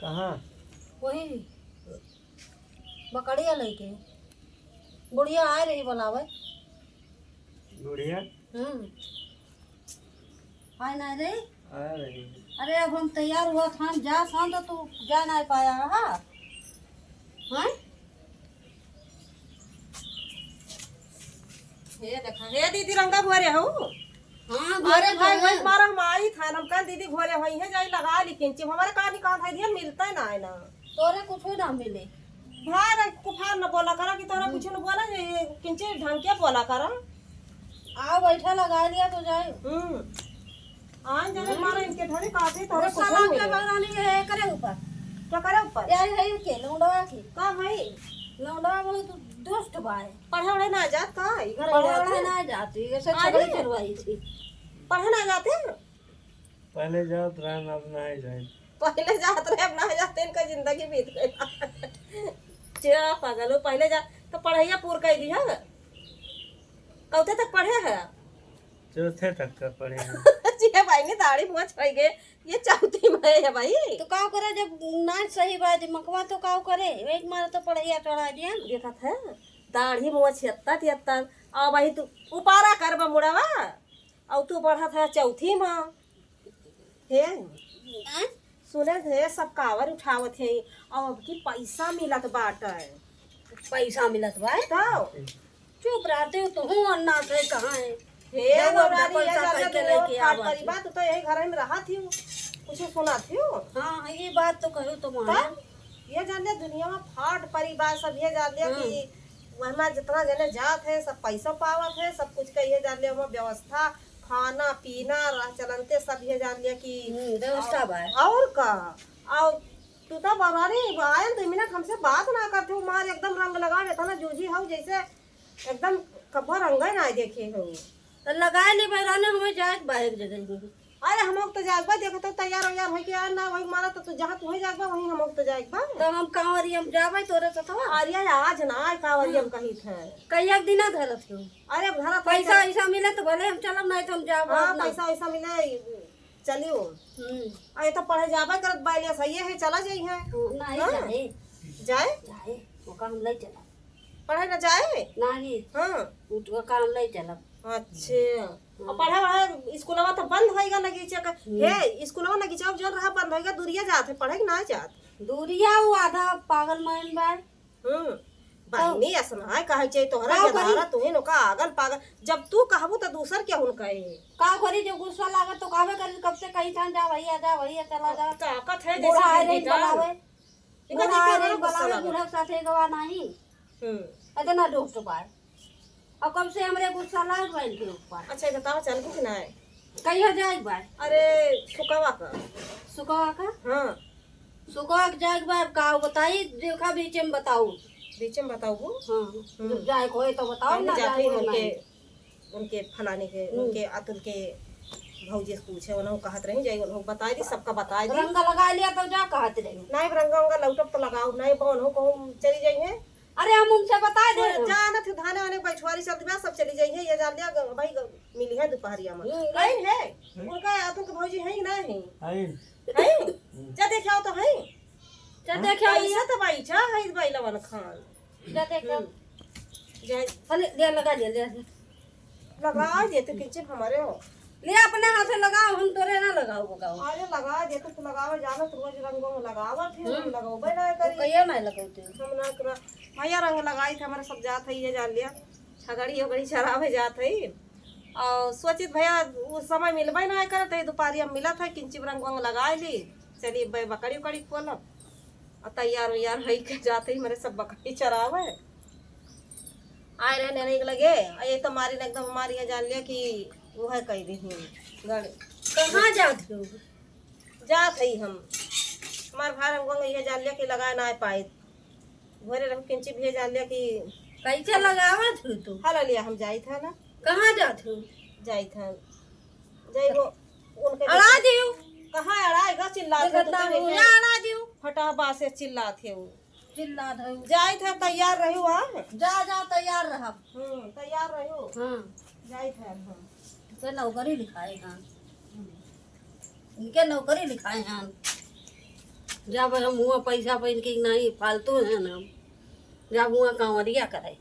कहाँ? वही बकड़िया लेके बुढ़िया आ रही बुलावे। गुड़िया आए ना रे। आ रही है। अरे अब हम तैयार हुआ था जा सान तो तू जा नहीं पाया हाँ हैं? हे देखा हे दीदी रंगा भरे हो। हाँ अरे घरे भाई जो भाई है। मारा हम आई था हम कल दीदी घरे होई है जाई लगा ली किंची हमारे का निकाल है दिया मिलता है ना है ना तोरे कुछ ना मिले। भाई रे कुफार न बोला करा कि तोरा कुछ न बोला ये किंची ढंग के बोला करा। आओ बैठा लगा लिया तो जाए। आज जाने मारा इनके ढोरे काटे तोरे कुछ साला न के मिले बगानी है करे ऊपर क्या करे ऊपर यार है के लौंडा के का भाई लौंडा बहुत दोस्त भाई पढ़े उड़े ना जात का घर पढ़ाने ना जाती ऐसे छगड़ी चलवाई थी। पढ़े ना जाते पहले जात रहन अब नहीं जाए। पहले जात रहे अब ना जाते इनका जिंदगी बीत गई क्या पागल हो पहले जा तो पढ़ाइया पूर कर दी है कौते तक पढ़े है चौथे तक का पढ़े हैं। जी भाई ने दाढ़ी मुँह छई गए ये चौथी में है भाई तो का करे जब ना सही बात दिमागवा तो का करे एक मार तो पढ़ाइया चढ़ा दिया। देखा था दाढ़ी मुँह 76-73 आ भाई तू उपारा कर बा मुड़ावा और तू पढ़ा था चौथी में हे सुने थे सब कावर उठावत है और अब की पैसा मिलत बाटे पैसा मिलत भाई तो चुप रहते हो तुम अन्ना से कहाँ है हे जब अपना गोरानी ये पैसा जाने करके तू लेके खाट आवा करी बात तो यही घर में रहा थी कुछ सुना थी हाँ ये बात तो कहो तुम्हारा ये जान लिया दुनिया में फाट परिवार सब ये जान लिया कि वहाँ जितना जने जात है सब पैसा पावत है सब कुछ का ये जान लिया वहाँ व्यवस्था खाना पीना चलनते सब ये जान लिया कि व्यवस्था भाई और का और तू तो बरारी आयल 2 मिनट हमसे बात ना करते हो मार एकदम रंग लगा देता ना जूझी हो जैसे एकदम कब्बा रंगा ना देखे हो तो लगा ले बहराने हमें जाए बाहर जगह अरे हम लोग तो जागबा देखो तो तैयार वैयार हो के आ ना वही मारा तो जहाँ तू जागबा वही हम लोग तो जागबा तो हम कांवरिया में जावे तोरे से तो अरे आज ना कावरिया में कही थे कई एक दिन धरत हो अरे घर पैसा ऐसा मिले तो भले हम चलब नहीं तो हम जाब हाँ पैसा वैसा मिले चलियो अरे तो पढ़े जाबा करत बाइलिया सही है चला जाई है नहीं जाए जाए जाए वो काम ले चला पढ़े ना जाए नहीं हाँ वो काम ले चलब अच्छा और पढ़े वढ़े स्कूलवा तो बंद होएगा नगीचा का हे स्कूलवा नगीचा जो रहा बंद होएगा दूरिया जात है पढ़े ना जात दूरिया वो आधा पागल माइन बार बहनी असना है कहे चाहिए तोहरा जदारा तुहे नो का आगल पागल जब तू कहबू तो दूसर क्या हुन कहे का करी जो गुस्सा लागत तो कहबे करी कब से कहीं थान जा भैया चला जा ताकत है बूढ़ा है जैसे नहीं बनावे इनका बूढ़ा है नहीं देखो बनावे बूढ़ा साथे गवा नहीं इतना दोस्त पाए और कब से हमरे गुस्सा लाग बैल के ऊपर अच्छा ये बताओ चल कि ना है कहिया जाए बार अरे सुकावा का सुकवा का हाँ सुकवा के जाए बार का बताई देखा बीच में बताओ बीच में बताओ हाँ जब जाए कोई तो बताओ ना जाते जाए उनके उनके फलाने के उनके अतुल के भौजी से पूछे उन्होंने कहत रही जाई उन्होंने बताई दी सबका बताई दी रंगा लगा लिया तो जा कहते रहे नहीं रंगा उंगा लौटप तो लगाओ नहीं बौन हो कहूँ चली जाई है अरे हम उनसे बता दे जाना थे धाने वाने बैठवारी सब दिवस सब चली जाई है ये जान लिया भाई मिली है दोपहरिया में नहीं है उनका अतुल के भौजी है कि नहीं है जा देखे आओ तो है जा देखे पैसा तो भाई छा है भाई लवन खान जा देखे जाए अरे ले लगा ले लगा दे तो किंचित हमारे हो ले अपने हाथ से लगाओ हम तोरे ना लगाओ बगाओ अरे लगा दे तो लगावे जाना तो रोज रंगों में लगावा फिर हम लगावे ना करी कहिया नहीं लगाते हम ना करा भैया रंग लगाई थे हमारे सब जात है ये जान लिया छगड़ी उगड़ी चरावे जात है और सोचित भैया उस समय मिलबे ना करत है दोपहरिया मिला था किंचित रंग वंग लगाए ली चलिए बकरी उकड़ी खोलब और तैयार वैयार है के जाते ही मेरे सब बकरी चरावे आए रहने नहीं लगे ये तो मारी ने एकदम हमारी ये जान लिया कि वो है कही दी गाड़ी कहाँ जाते हो जात है हम हमार भाई हमको ये जान लिया कि लगा ना पाए घरे रह किंची भी जान लिया कि कैसे लगावत हो तू हला लिया हम जाई था ना कहाँ जाते हो जाई था जाई वो उनके अड़ा दियो कहाँ अड़ाएगा चिल्ला थे अड़ा दियो फटा बासे चिल्ला थे वो चिल्ला दो जाई था तैयार रही वहाँ जा जा तैयार रहा तैयार रहो हाँ जाई था हम तो नौकरी लिखाए हैं इनके नौकरी लिखाए हैं जब हम हुआ पैसा पहन के नहीं फालतू है ना, जब हुआ कांवरिया करे